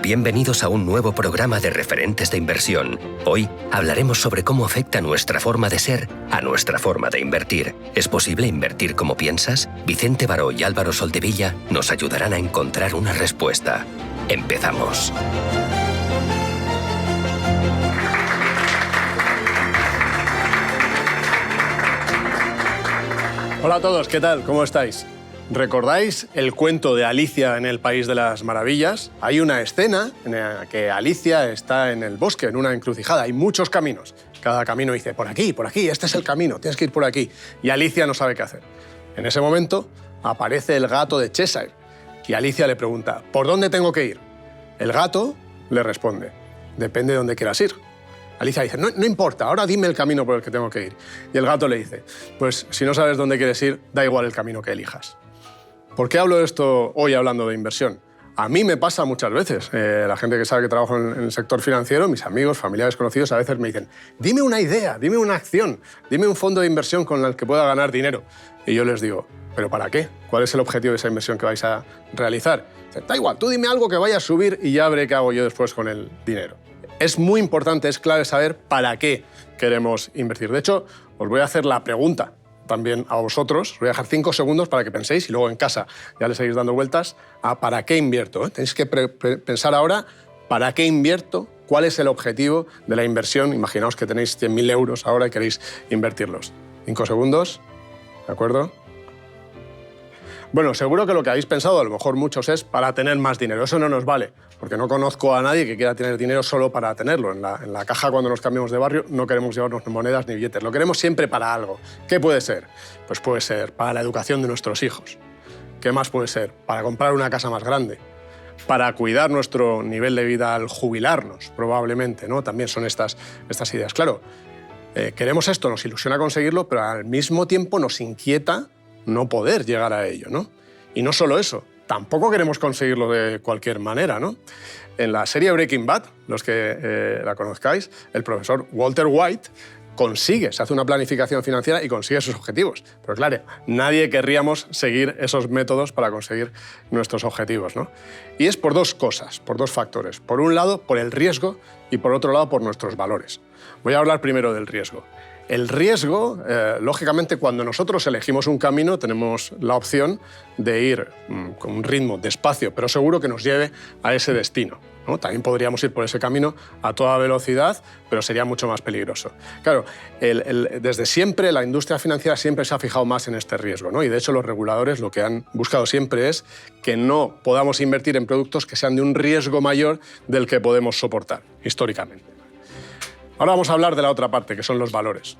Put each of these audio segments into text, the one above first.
Bienvenidos a un nuevo programa de referentes de inversión. Hoy hablaremos sobre cómo afecta nuestra forma de ser a nuestra forma de invertir. ¿Es posible invertir como piensas? Vicente Baró y Álvaro Soldevilla nos ayudarán a encontrar una respuesta. Empezamos. Hola a todos, ¿qué tal? ¿Cómo estáis? ¿Recordáis el cuento de Alicia en el País de las Maravillas? Hay una escena en la que Alicia está en el bosque, en una encrucijada. Hay muchos caminos. Cada camino dice, por aquí, este es el camino, tienes que ir por aquí. Y Alicia no sabe qué hacer. En ese momento aparece el gato de Cheshire y Alicia le pregunta, ¿por dónde tengo que ir? El gato le responde, depende de dónde quieras ir. Alicia dice, no importa, ahora dime el camino por el que tengo que ir. Y el gato le dice, pues si no sabes dónde quieres ir, da igual el camino que elijas. ¿Por qué hablo de esto hoy hablando de inversión? A mí me pasa muchas veces. La gente que sabe que trabajo en el sector financiero, mis amigos, familiares conocidos, a veces me dicen, dime una idea, dime una acción, dime un fondo de inversión con el que pueda ganar dinero. Y yo les digo, ¿pero para qué? ¿Cuál es el objetivo de esa inversión que vais a realizar? Dicen, da igual, tú dime algo que vaya a subir y ya veré qué hago yo después con el dinero. Es muy importante, es clave saber para qué queremos invertir. De hecho, os voy a hacer la pregunta también a vosotros. Os voy a dejar 5 segundos para que penséis y luego en casa ya le seguís dando vueltas a para qué invierto. Tenéis que pensar ahora para qué invierto, cuál es el objetivo de la inversión. Imaginaos que tenéis 100.000 euros ahora y queréis invertirlos. 5 segundos, ¿de acuerdo? Bueno, seguro que lo que habéis pensado, a lo mejor muchos, es para tener más dinero. Eso no nos vale, porque no conozco a nadie que quiera tener dinero solo para tenerlo. En la caja, cuando nos cambiamos de barrio, no queremos llevarnos monedas ni billetes. Lo queremos siempre para algo. ¿Qué puede ser? Pues puede ser para la educación de nuestros hijos. ¿Qué más puede ser? Para comprar una casa más grande. Para cuidar nuestro nivel de vida al jubilarnos, probablemente, ¿no? También son estas ideas. Claro, queremos esto, nos ilusiona conseguirlo, pero al mismo tiempo nos inquieta no poder llegar a ello, ¿no? Y no solo eso, tampoco queremos conseguirlo de cualquier manera, ¿no? En la serie Breaking Bad, los que la conozcáis, el profesor Walter White se hace una planificación financiera y consigue sus objetivos. Pero claro, nadie querríamos seguir esos métodos para conseguir nuestros objetivos, ¿no? Y es por dos cosas, por dos factores. Por un lado, por el riesgo y por otro lado, por nuestros valores. Voy a hablar primero del riesgo. El riesgo, lógicamente, cuando nosotros elegimos un camino, tenemos la opción de ir con un ritmo despacio, pero seguro que nos lleve a ese destino, ¿no? También podríamos ir por ese camino a toda velocidad, pero sería mucho más peligroso. Claro, desde siempre la industria financiera siempre se ha fijado más en este riesgo, ¿no? Y de hecho los reguladores lo que han buscado siempre es que no podamos invertir en productos que sean de un riesgo mayor del que podemos soportar, históricamente. Ahora vamos a hablar de la otra parte, que son los valores.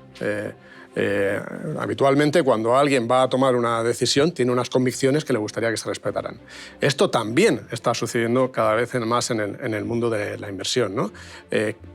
Habitualmente, cuando alguien va a tomar una decisión, tiene unas convicciones que le gustaría que se respetaran. Esto también está sucediendo cada vez más en el mundo de la inversión, ¿no?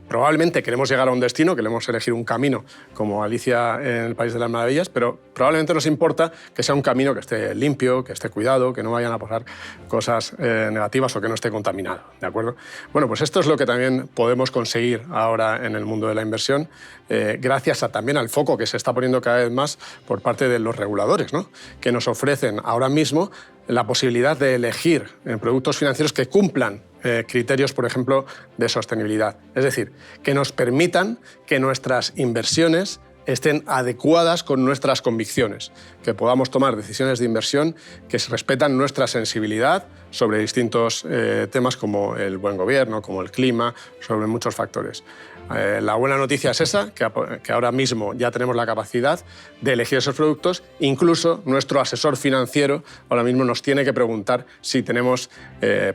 Probablemente queremos llegar a un destino, queremos elegir un camino como Alicia en el País de las Maravillas, pero probablemente nos importa que sea un camino que esté limpio, que esté cuidado, que no vayan a pasar cosas negativas o que no esté contaminado, ¿de acuerdo? Bueno, pues esto es lo que también podemos conseguir ahora en el mundo de la inversión, gracias también al foco que se está poniendo cada vez más por parte de los reguladores, ¿no? Que nos ofrecen ahora mismo la posibilidad de elegir productos financieros que cumplan criterios, por ejemplo, de sostenibilidad. Es decir, que nos permitan que nuestras inversiones estén adecuadas con nuestras convicciones, que podamos tomar decisiones de inversión que respetan nuestra sensibilidad sobre distintos temas como el buen gobierno, como el clima, sobre muchos factores. La buena noticia es esa, que ahora mismo ya tenemos la capacidad de elegir esos productos. Incluso nuestro asesor financiero ahora mismo nos tiene que preguntar si tenemos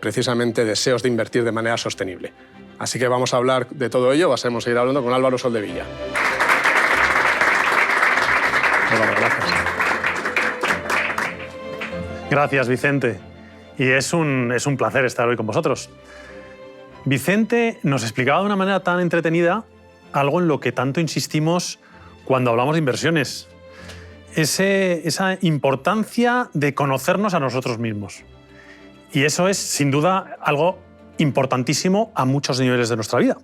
precisamente deseos de invertir de manera sostenible. Así que vamos a hablar de todo ello, vamos a seguir hablando con Álvaro Soldevilla. Gracias, Vicente. Y es un placer estar hoy con vosotros. Vicente nos explicaba de una manera tan entretenida algo en lo que tanto insistimos cuando hablamos de inversiones. Esa importancia de conocernos a nosotros mismos. Y eso es, sin duda, algo importantísimo a muchos niveles de nuestra vida.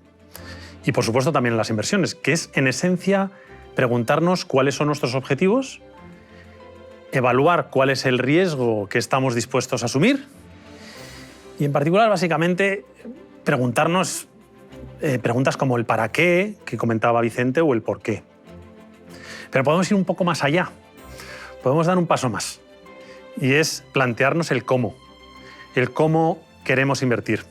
Y, por supuesto, también en las inversiones, que es, en esencia, preguntarnos cuáles son nuestros objetivos, evaluar cuál es el riesgo que estamos dispuestos a asumir Y en particular, básicamente, preguntarnos preguntas como el para qué, que comentaba Vicente, o el por qué. Pero podemos ir un poco más allá. Podemos dar un paso más. Y es plantearnos el cómo. El cómo queremos invertir.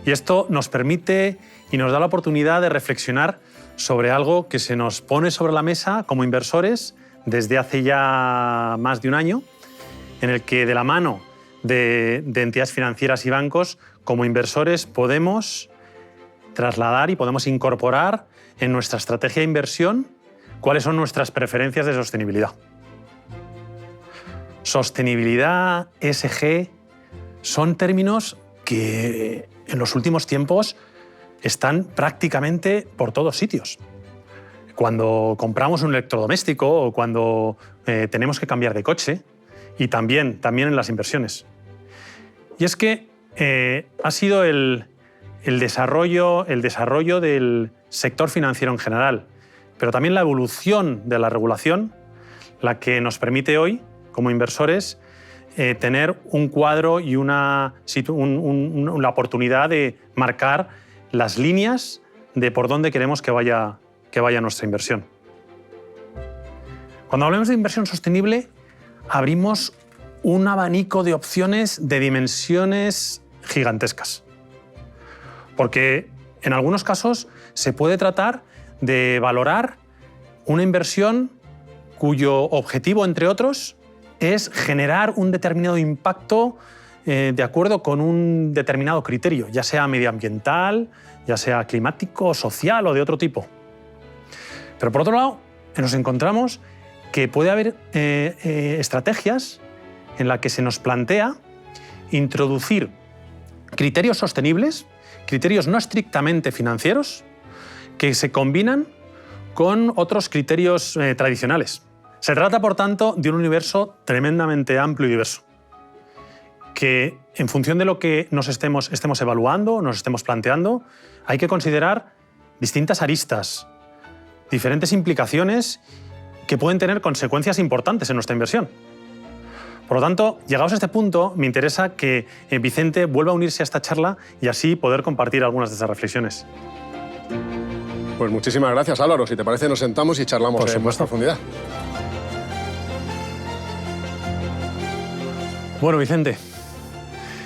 Y esto nos permite y nos da la oportunidad de reflexionar sobre algo que se nos pone sobre la mesa como inversores desde hace ya más de un año, en el que de la mano de entidades financieras y bancos, como inversores podemos trasladar y podemos incorporar en nuestra estrategia de inversión cuáles son nuestras preferencias de sostenibilidad. Sostenibilidad, ESG, son términos que en los últimos tiempos están prácticamente por todos sitios. Cuando compramos un electrodoméstico o cuando tenemos que cambiar de coche, y también en las inversiones. Y es que ha sido el desarrollo del sector financiero en general, pero también la evolución de la regulación, la que nos permite hoy, como inversores, tener un cuadro y la oportunidad de marcar las líneas de por dónde queremos que vaya nuestra inversión. Cuando hablamos de inversión sostenible, abrimos un abanico de opciones de dimensiones gigantescas. Porque en algunos casos se puede tratar de valorar una inversión cuyo objetivo, entre otros, es generar un determinado impacto de acuerdo con un determinado criterio, ya sea medioambiental, ya sea climático, social o de otro tipo. Pero por otro lado, nos encontramos que puede haber estrategias en las que se nos plantea introducir criterios sostenibles, criterios no estrictamente financieros, que se combinan con otros criterios tradicionales. Se trata, por tanto, de un universo tremendamente amplio y diverso, que en función de lo que nos estemos evaluando, nos estemos planteando, hay que considerar distintas aristas, diferentes implicaciones que pueden tener consecuencias importantes en nuestra inversión. Por lo tanto, llegados a este punto, me interesa que Vicente vuelva a unirse a esta charla y así poder compartir algunas de esas reflexiones. Pues muchísimas gracias, Álvaro. Si te parece, nos sentamos y charlamos en más profundidad. Bueno, Vicente,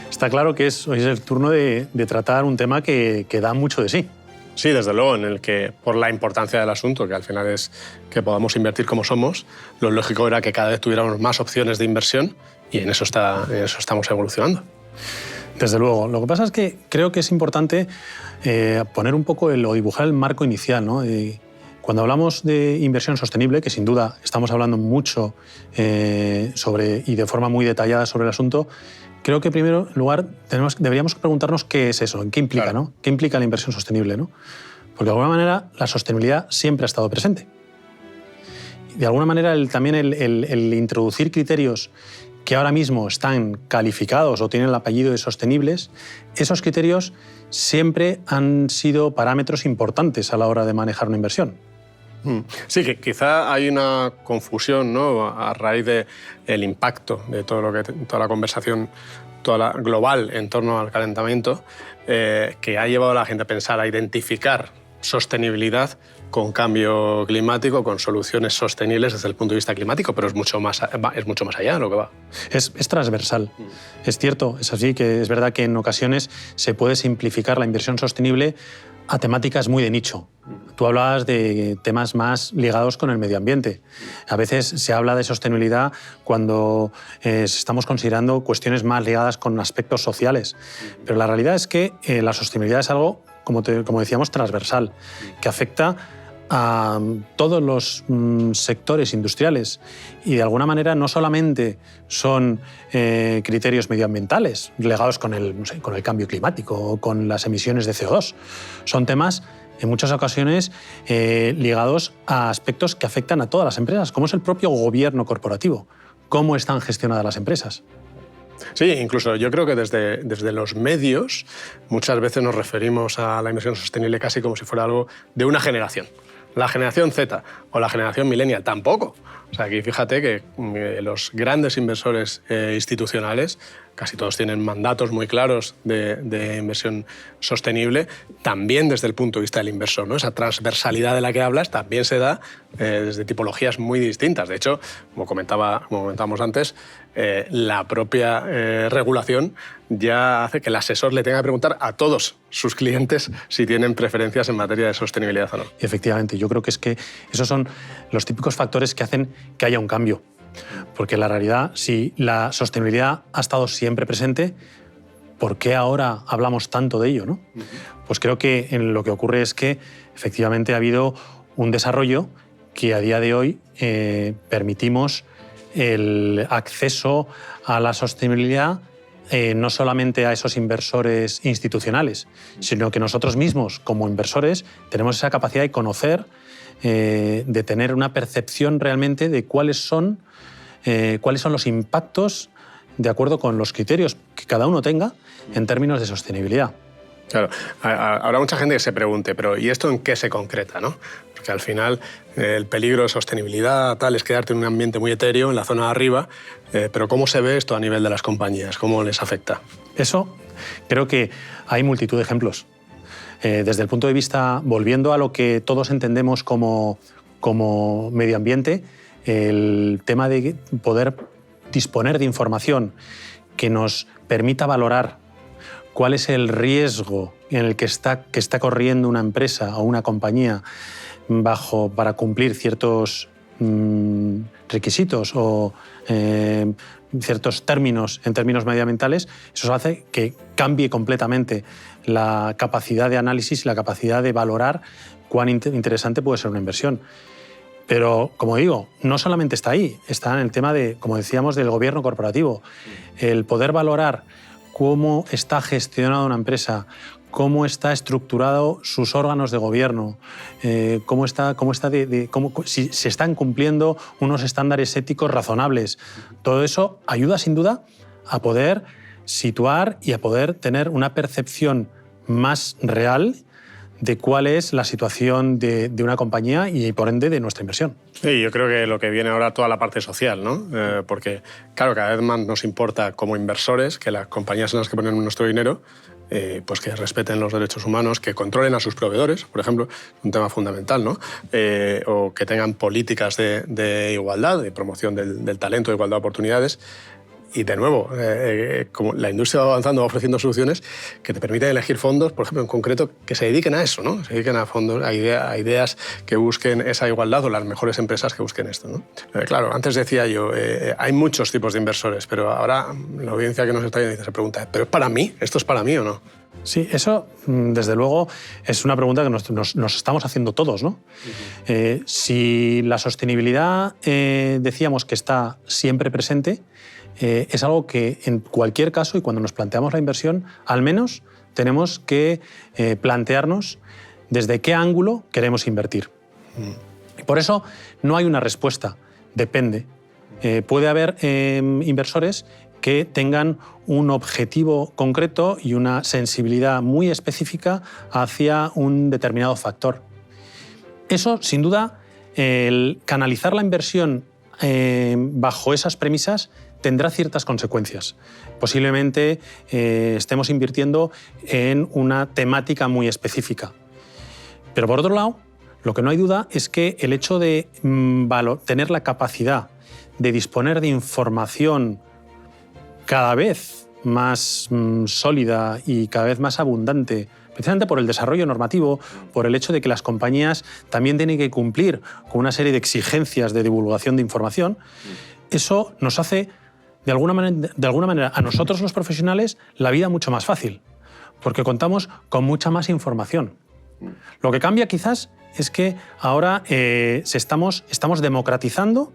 está claro que hoy es el turno de tratar un tema que da mucho de sí. Sí, desde luego, en el que, por la importancia del asunto, que al final es que podamos invertir como somos, lo lógico era que cada vez tuviéramos más opciones de inversión y en eso estamos evolucionando. Desde luego. Lo que pasa es que creo que es importante poner un poco o dibujar el marco inicial, ¿no? Cuando hablamos de inversión sostenible, que sin duda estamos hablando mucho y de forma muy detallada sobre el asunto, creo que en primer lugar deberíamos preguntarnos qué es eso, qué implica, claro, ¿no? ¿Qué implica la inversión sostenible, ¿no? Porque de alguna manera la sostenibilidad siempre ha estado presente. De alguna manera también el introducir criterios que ahora mismo están calificados o tienen el apellido de sostenibles, esos criterios siempre han sido parámetros importantes a la hora de manejar una inversión. Sí, que quizá hay una confusión, ¿no?, a raíz del impacto de toda la conversación global en torno al calentamiento, que ha llevado a la gente a pensar, a identificar sostenibilidad con cambio climático, con soluciones sostenibles desde el punto de vista climático, pero es mucho más allá lo que va. Es transversal. Es cierto, es así, que es verdad que en ocasiones se puede simplificar la inversión sostenible a temáticas muy de nicho. Tú hablabas de temas más ligados con el medio ambiente. A veces se habla de sostenibilidad cuando estamos considerando cuestiones más ligadas con aspectos sociales. Pero la realidad es que la sostenibilidad es algo, como decíamos, transversal, que afecta a todos los sectores industriales y de alguna manera no solamente son criterios medioambientales ligados con el cambio climático o con las emisiones de CO2, son temas en muchas ocasiones ligados a aspectos que afectan a todas las empresas, como es el propio gobierno corporativo, cómo están gestionadas las empresas. Sí, incluso yo creo que desde los medios muchas veces nos referimos a la inversión sostenible casi como si fuera algo de una generación. La generación Z o la generación millennial tampoco. O sea, aquí fíjate que los grandes inversores institucionales casi todos tienen mandatos muy claros de inversión sostenible, también desde el punto de vista del inversor, ¿no? Esa transversalidad de la que hablas también se da desde tipologías muy distintas. De hecho, como comentábamos antes, la propia regulación ya hace que el asesor le tenga que preguntar a todos sus clientes si tienen preferencias en materia de sostenibilidad o no. Efectivamente, yo creo que esos son los típicos factores que hacen que haya un cambio. Porque la realidad, si la sostenibilidad ha estado siempre presente, ¿por qué ahora hablamos tanto de ello, ¿no? Pues creo que lo que ocurre es que efectivamente ha habido un desarrollo que a día de hoy permitimos el acceso a la sostenibilidad no solamente a esos inversores institucionales, sino que nosotros mismos, como inversores, tenemos esa capacidad de conocer, de tener una percepción realmente de cuáles son los impactos de acuerdo con los criterios que cada uno tenga en términos de sostenibilidad. Claro, habrá mucha gente que se pregunte, pero ¿y esto en qué se concreta, no? Porque al final el peligro de sostenibilidad tal es quedarte en un ambiente muy etéreo en la zona de arriba, pero ¿cómo se ve esto a nivel de las compañías? ¿Cómo les afecta? Eso creo que hay multitud de ejemplos. Desde el punto de vista, volviendo a lo que todos entendemos como medio ambiente, el tema de poder disponer de información que nos permita valorar cuál es el riesgo en el que está corriendo una empresa o una compañía para cumplir ciertos requisitos o ciertos términos en términos medioambientales, eso hace que cambie completamente la capacidad de análisis y la capacidad de valorar cuán interesante puede ser una inversión. Pero, como digo, no solamente está ahí, está en el tema de, como decíamos, del gobierno corporativo. El poder valorar cómo está gestionada una empresa, cómo está estructurado sus órganos de gobierno, si se están cumpliendo unos estándares éticos razonables. Todo eso ayuda, sin duda, a poder situar y a poder tener una percepción más real de cuál es la situación de una compañía y, por ende, de nuestra inversión. Sí, yo creo que lo que viene ahora toda la parte social, ¿no? Porque, claro, cada vez más nos importa como inversores que las compañías en las que ponemos nuestro dinero pues que respeten los derechos humanos, que controlen a sus proveedores, por ejemplo, un tema fundamental, ¿no? O que tengan políticas de igualdad, de promoción del talento, de igualdad de oportunidades. Y de nuevo, como la industria va avanzando, va ofreciendo soluciones que te permiten elegir fondos, por ejemplo, en concreto, que se dediquen a eso, ¿no? Se dediquen a fondos, a ideas que busquen esa igualdad o las mejores empresas que busquen esto, ¿no? Claro, antes decía yo, hay muchos tipos de inversores, pero ahora la audiencia que nos está viendo se pregunta, ¿pero es para mí? ¿Esto es para mí o no? Sí, eso, desde luego, es una pregunta que nos estamos haciendo todos, ¿no? Si la sostenibilidad decíamos que está siempre presente, es algo que en cualquier caso y cuando nos planteamos la inversión, al menos tenemos que plantearnos desde qué ángulo queremos invertir. Y por eso no hay una respuesta, depende. Puede haber inversores que tengan un objetivo concreto y una sensibilidad muy específica hacia un determinado factor. Eso, sin duda, el canalizar la inversión bajo esas premisas tendrá ciertas consecuencias. Posiblemente estemos invirtiendo en una temática muy específica. Pero por otro lado, lo que no hay duda es que el hecho de tener la capacidad de disponer de información cada vez más sólida y cada vez más abundante, precisamente por el desarrollo normativo, por el hecho de que las compañías también tienen que cumplir con una serie de exigencias de divulgación de información, eso nos hace de alguna manera a nosotros los profesionales la vida mucho más fácil, porque contamos con mucha más información. Lo que cambia quizás es que ahora estamos democratizando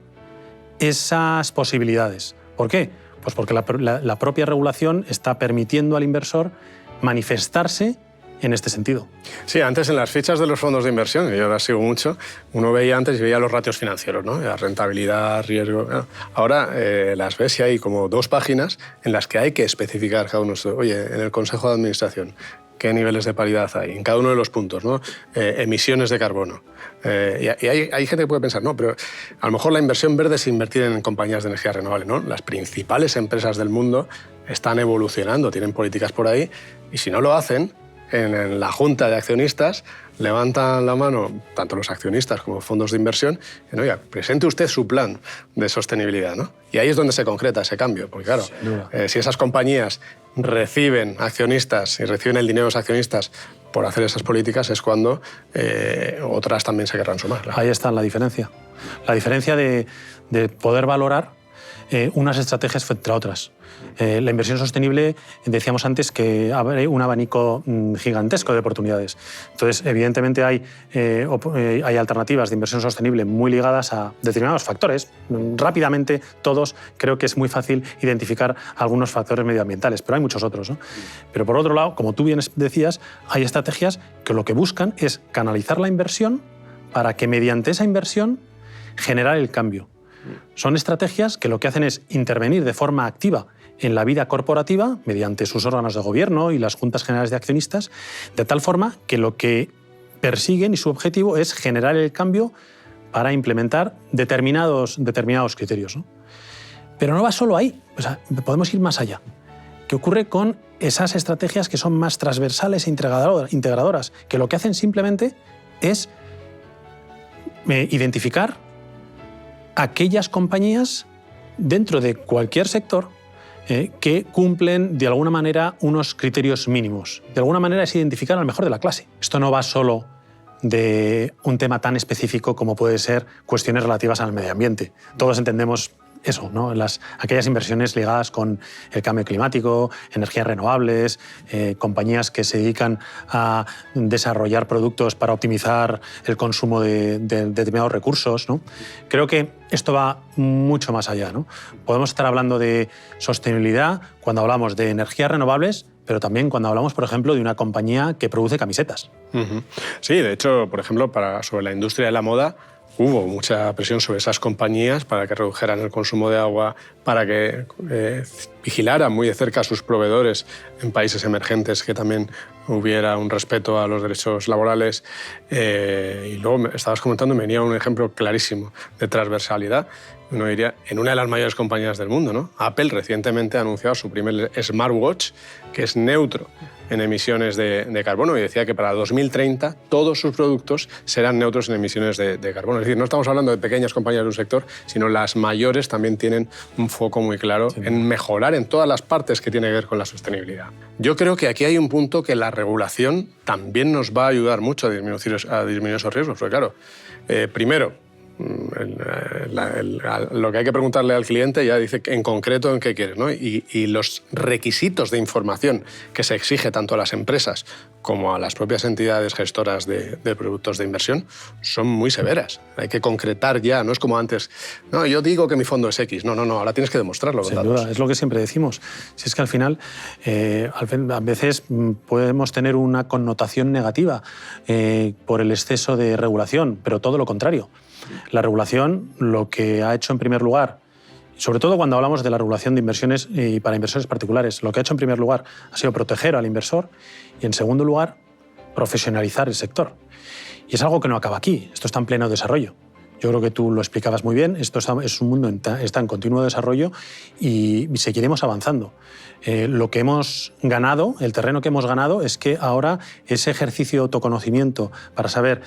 esas posibilidades. ¿Por qué? Pues porque la propia regulación está permitiendo al inversor manifestarse en este sentido. Sí, antes en las fichas de los fondos de inversión, que yo las sigo mucho, uno veía antes y veía los ratios financieros, ¿no? La rentabilidad, riesgo. Ahora las ves y hay como 2 páginas en las que hay que especificar cada uno. Oye, en el Consejo de Administración, qué niveles de paridad hay en cada uno de los puntos, ¿no? Emisiones de carbono. Y hay gente que puede pensar, no, pero a lo mejor la inversión verde es invertir en compañías de energía renovable, ¿no? Las principales empresas del mundo están evolucionando, tienen políticas por ahí, y si no lo hacen, en la junta de accionistas levantan la mano, tanto los accionistas como fondos de inversión, y oiga, presente usted su plan de sostenibilidad, ¿no? Y ahí es donde se concreta ese cambio, porque claro, si esas compañías reciben accionistas y reciben el dinero de los accionistas por hacer esas políticas, es cuando otras también se querrán sumar. Ahí está la diferencia. La diferencia de poder valorar unas estrategias frente a otras. La inversión sostenible, decíamos antes que abre un abanico gigantesco de oportunidades. Entonces, evidentemente hay alternativas de inversión sostenible muy ligadas a determinados factores. Rápidamente, todos, creo que es muy fácil identificar algunos factores medioambientales, pero hay muchos otros, ¿no? Pero por otro lado, como tú bien decías, hay estrategias que lo que buscan es canalizar la inversión para que mediante esa inversión generar el cambio. Son estrategias que lo que hacen es intervenir de forma activa en la vida corporativa mediante sus órganos de gobierno y las juntas generales de accionistas, de tal forma que lo que persiguen y su objetivo es generar el cambio para implementar determinados criterios, ¿no? Pero no va solo ahí, o sea, podemos ir más allá. ¿Qué ocurre con esas estrategias que son más transversales e integradoras? Que lo que hacen simplemente es identificar aquellas compañías dentro de cualquier sector que cumplen de alguna manera unos criterios mínimos. De alguna manera es identificar al mejor de la clase. Esto no va solo de un tema tan específico como puede ser cuestiones relativas al medio ambiente. Todos entendemos eso, ¿no? Aquellas inversiones ligadas con el cambio climático, energías renovables, compañías que se dedican a desarrollar productos para optimizar el consumo de determinados recursos, ¿no? Creo que esto va mucho más allá, ¿no? Podemos estar hablando de sostenibilidad cuando hablamos de energías renovables, pero también cuando hablamos, por ejemplo, de una compañía que produce camisetas. Sí, de hecho, por ejemplo, sobre la industria de la moda, hubo mucha presión sobre esas compañías para que redujeran el consumo de agua, para que vigilaran muy de cerca a sus proveedores en países emergentes, que también hubiera un respeto a los derechos laborales. Y luego me estabas comentando, me venía un ejemplo clarísimo de transversalidad. Uno diría, en una de las mayores compañías del mundo, ¿no? Apple recientemente ha anunciado su primer smartwatch, que es neutro en emisiones de carbono, y decía que para 2030 todos sus productos serán neutros en emisiones de carbono. Es decir, no estamos hablando de pequeñas compañías de un sector, sino las mayores también tienen un foco muy claro en mejorar en todas las partes que tiene que ver con la sostenibilidad. Yo creo que aquí hay un punto que la regulación también nos va a ayudar mucho a disminuir esos riesgos, porque claro, primero, lo que hay que preguntarle al cliente ya dice en concreto en qué quieres, ¿no? Y los requisitos de información que se exige tanto a las empresas como a las propias entidades gestoras de productos de inversión son muy severas. Hay que concretar ya, no es como antes, no, yo digo que mi fondo es X, no, ahora tienes que demostrarlo con datos. Sin duda, es lo que siempre decimos. Si es que al final, a veces podemos tener una connotación negativa por el exceso de regulación, pero todo lo contrario. La regulación lo que ha hecho en primer lugar, sobre todo cuando hablamos de la regulación de inversiones y para inversores particulares, lo que ha hecho en primer lugar ha sido proteger al inversor y en segundo lugar profesionalizar el sector. Y es algo que no acaba aquí, esto está en pleno desarrollo. Yo creo que tú lo explicabas muy bien, esto es un mundo está en continuo desarrollo y seguiremos avanzando. Lo que hemos ganado, el terreno que hemos ganado es que ahora ese ejercicio de autoconocimiento para saber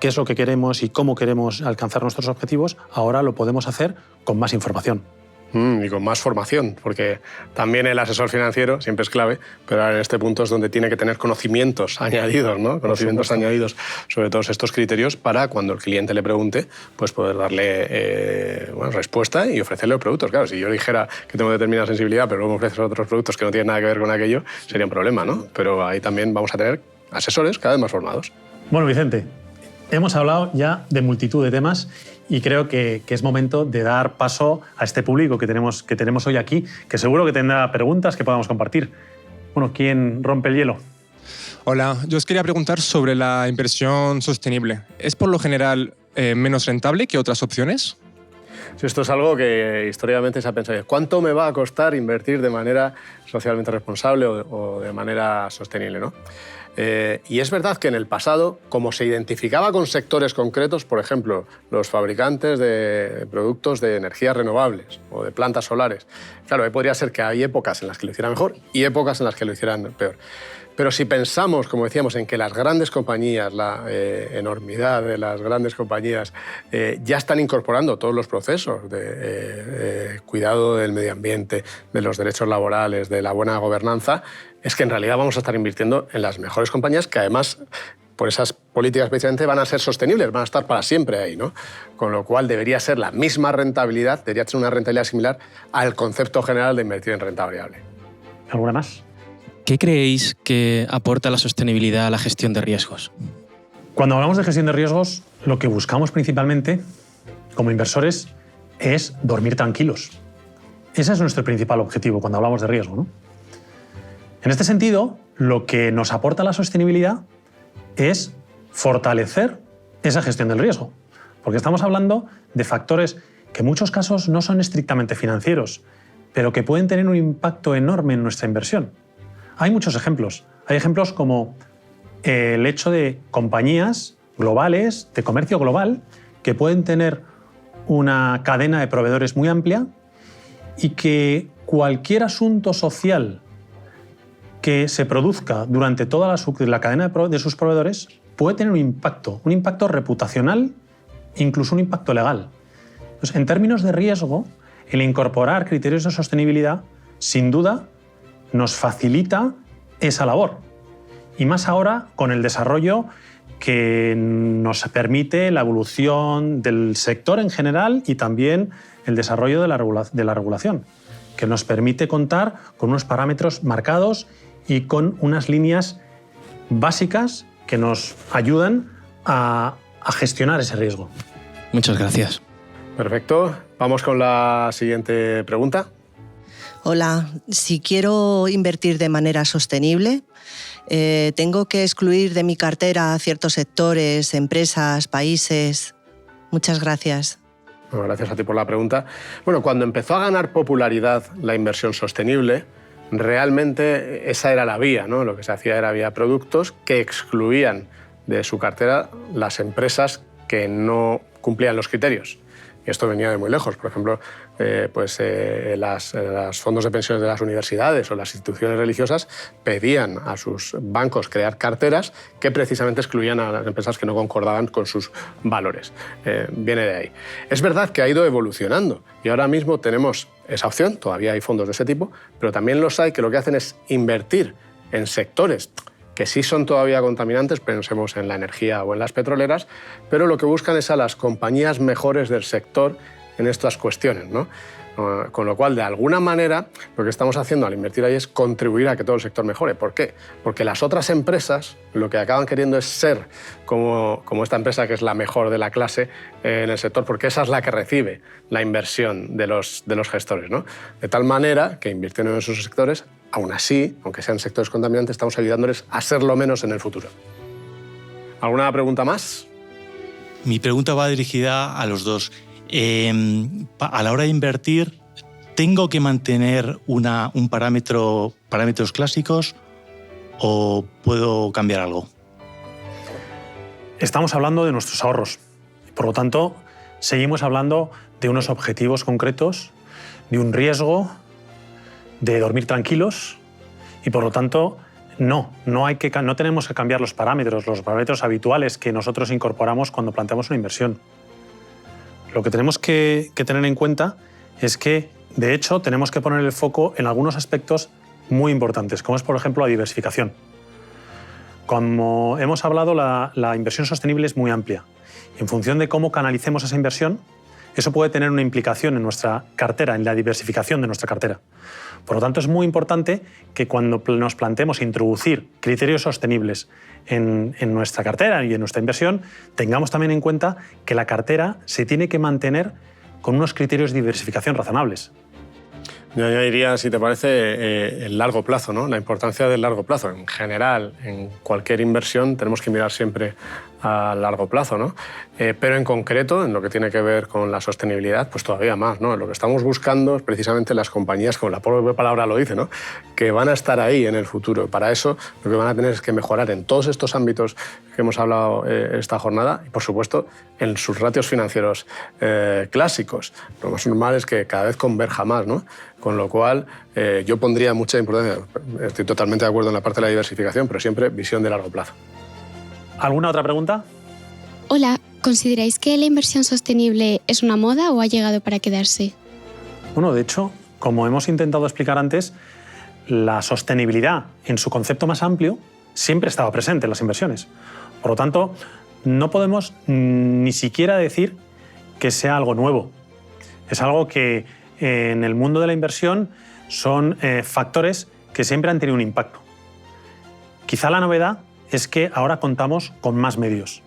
qué es lo que queremos y cómo queremos alcanzar nuestros objetivos, ahora lo podemos hacer con más información. Y con más formación, porque también el asesor financiero siempre es clave, pero ahora en este punto es donde tiene que tener conocimientos añadidos, ¿no? Conocimientos añadidos sobre todos estos criterios para cuando el cliente le pregunte, pues poder darle respuesta y ofrecerle los productos. Claro, si yo dijera que tengo determinada sensibilidad, pero luego me ofreces otros productos que no tienen nada que ver con aquello, sería un problema, ¿no? Pero ahí también vamos a tener asesores cada vez más formados. Bueno, Vicente, hemos hablado ya de multitud de temas y creo que es momento de dar paso a este público que tenemos hoy aquí, que seguro que tendrá preguntas que podamos compartir. Bueno, ¿quién rompe el hielo? Hola, yo os quería preguntar sobre la inversión sostenible. ¿Es por lo general menos rentable que otras opciones? Esto es algo que históricamente se ha pensado. ¿Cuánto me va a costar invertir de manera socialmente responsable o de manera sostenible, ¿no? Y es verdad que en el pasado, como se identificaba con sectores concretos, por ejemplo, los fabricantes de productos de energías renovables o de plantas solares, claro, podría ser que hay épocas en las que lo hicieran mejor y épocas en las que lo hicieran peor. Pero si pensamos, como decíamos, en que las grandes compañías, la enormidad de las grandes compañías, ya están incorporando todos los procesos de cuidado del medio ambiente, de los derechos laborales, de la buena gobernanza, es que en realidad vamos a estar invirtiendo en las mejores compañías que además, por esas políticas precisamente, van a ser sostenibles, van a estar para siempre ahí, ¿no? Con lo cual debería ser la misma rentabilidad, debería ser una rentabilidad similar al concepto general de invertir en renta variable. ¿Alguna más? ¿Qué creéis que aporta la sostenibilidad a la gestión de riesgos? Cuando hablamos de gestión de riesgos, lo que buscamos principalmente, como inversores, es dormir tranquilos. Ese es nuestro principal objetivo cuando hablamos de riesgo, ¿no? En este sentido, lo que nos aporta la sostenibilidad es fortalecer esa gestión del riesgo, porque estamos hablando de factores que en muchos casos no son estrictamente financieros, pero que pueden tener un impacto enorme en nuestra inversión. Hay muchos ejemplos. Hay ejemplos como el hecho de compañías globales, de comercio global, que pueden tener una cadena de proveedores muy amplia y que cualquier asunto social que se produzca durante toda la cadena de sus proveedores puede tener un impacto reputacional, incluso un impacto legal. Entonces, en términos de riesgo, el incorporar criterios de sostenibilidad, sin duda, nos facilita esa labor. Y más ahora con el desarrollo que nos permite la evolución del sector en general y también el desarrollo de la regulación, que nos permite contar con unos parámetros marcados y con unas líneas básicas que nos ayudan a gestionar ese riesgo. Muchas gracias. Perfecto. Vamos con la siguiente pregunta. Hola, si quiero invertir de manera sostenible, ¿tengo que excluir de mi cartera ciertos sectores, empresas, países? Muchas gracias. Bueno, gracias a ti por la pregunta. Bueno, cuando empezó a ganar popularidad la inversión sostenible, realmente esa era la vía, ¿no? Lo que se hacía era había productos que excluían de su cartera las empresas que no cumplían los criterios. Y esto venía de muy lejos. Por ejemplo, los fondos de pensiones de las universidades o las instituciones religiosas pedían a sus bancos crear carteras que precisamente excluían a las empresas que no concordaban con sus valores. Viene de ahí. Es verdad que ha ido evolucionando y ahora mismo tenemos esa opción, todavía hay fondos de ese tipo, pero también los hay que lo que hacen es invertir en sectores que sí son todavía contaminantes, pensemos en la energía o en las petroleras, pero lo que buscan es a las compañías mejores del sector en estas cuestiones, ¿no? Con lo cual, de alguna manera, lo que estamos haciendo al invertir ahí es contribuir a que todo el sector mejore. ¿Por qué? Porque las otras empresas lo que acaban queriendo es ser como esta empresa que es la mejor de la clase en el sector, porque esa es la que recibe la inversión de los gestores, ¿no? De tal manera que invirtiendo en esos sectores, aún así, aunque sean sectores contaminantes, estamos ayudándoles a serlo menos en el futuro. ¿Alguna pregunta más? Mi pregunta va dirigida a los dos. A la hora de invertir, ¿tengo que mantener parámetros clásicos o puedo cambiar algo? Estamos hablando de nuestros ahorros. Por lo tanto, seguimos hablando de unos objetivos concretos, de un riesgo, de dormir tranquilos y, por lo tanto, no tenemos que cambiar los parámetros habituales que nosotros incorporamos cuando planteamos una inversión. Lo que tenemos que tener en cuenta es que, de hecho, tenemos que poner el foco en algunos aspectos muy importantes, como es, por ejemplo, la diversificación. Como hemos hablado, la inversión sostenible es muy amplia. Y en función de cómo canalicemos esa inversión, eso puede tener una implicación en nuestra cartera, en la diversificación de nuestra cartera. Por lo tanto, es muy importante que cuando nos planteemos introducir criterios sostenibles en nuestra cartera y en nuestra inversión, tengamos también en cuenta que la cartera se tiene que mantener con unos criterios de diversificación razonables. Yo añadiría, si te parece, el largo plazo, ¿no? La importancia del largo plazo. En general, en cualquier inversión tenemos que mirar siempre a largo plazo, ¿no? Pero en concreto, en lo que tiene que ver con la sostenibilidad, pues todavía más, ¿no? Lo que estamos buscando es precisamente las compañías, como la propia palabra lo dice, ¿no? Que van a estar ahí en el futuro. Para eso lo que van a tener es que mejorar en todos estos ámbitos que hemos hablado esta jornada y, por supuesto, en sus ratios financieros clásicos. Lo más normal es que cada vez converja más, ¿no? Con lo cual, yo pondría mucha importancia, estoy totalmente de acuerdo en la parte de la diversificación, pero siempre visión de largo plazo. ¿Alguna otra pregunta? Hola, ¿consideráis que la inversión sostenible es una moda o ha llegado para quedarse? Bueno, de hecho, como hemos intentado explicar antes, la sostenibilidad en su concepto más amplio siempre estaba presente en las inversiones. Por lo tanto, no podemos ni siquiera decir que sea algo nuevo. Es algo que en el mundo de la inversión son factores que siempre han tenido un impacto. Quizá la novedad es que ahora contamos con más medios.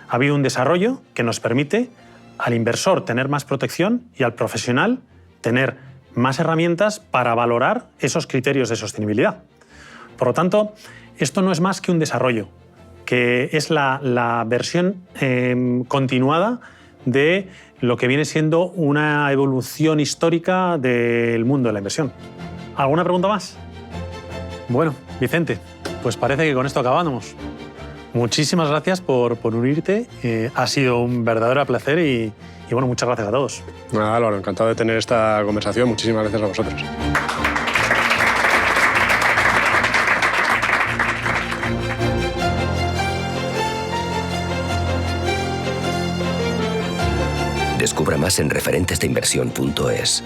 Ha habido un desarrollo que nos permite al inversor tener más protección y al profesional tener más herramientas para valorar esos criterios de sostenibilidad. Por lo tanto, esto no es más que un desarrollo, que es la versión continuada de lo que viene siendo una evolución histórica del mundo de la inversión. ¿Alguna pregunta más? Bueno, Vicente, pues parece que con esto acabamos. Muchísimas gracias por unirte. Ha sido un verdadero placer y bueno, muchas gracias a todos. Nada, Álvaro, encantado de tener esta conversación. Muchísimas gracias a vosotros. Descubra más en referentesdeinversión.es.